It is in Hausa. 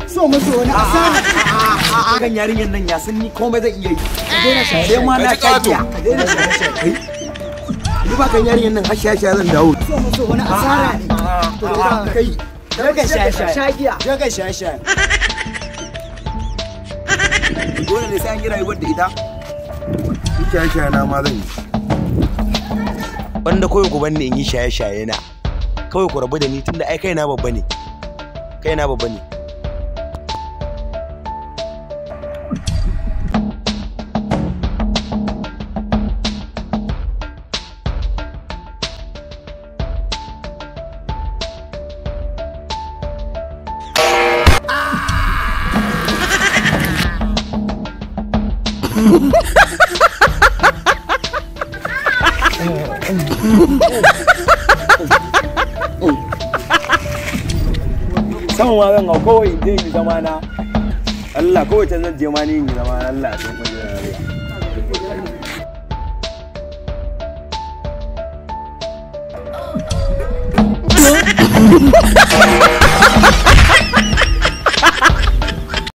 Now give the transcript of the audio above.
so musu wani asara kan yarinyar nan ya san ni komai zai iya yi sai ma na kajiya ni ba kan yarinyar nan har shaye zan dawo so musu wani asara ne to da kai daga shaye daga shaye dole ne sai an yi rayuwar da ita shaye na ma zan yi banda kawai ku banne in yi shaye na kawai ku rabu da ni tunda ai kaina babba ne sama ma zan hau kawai in je in yi zama na Allah kawai can zan je ma ni in yi zama na Allah a cikin kwanciyar Allah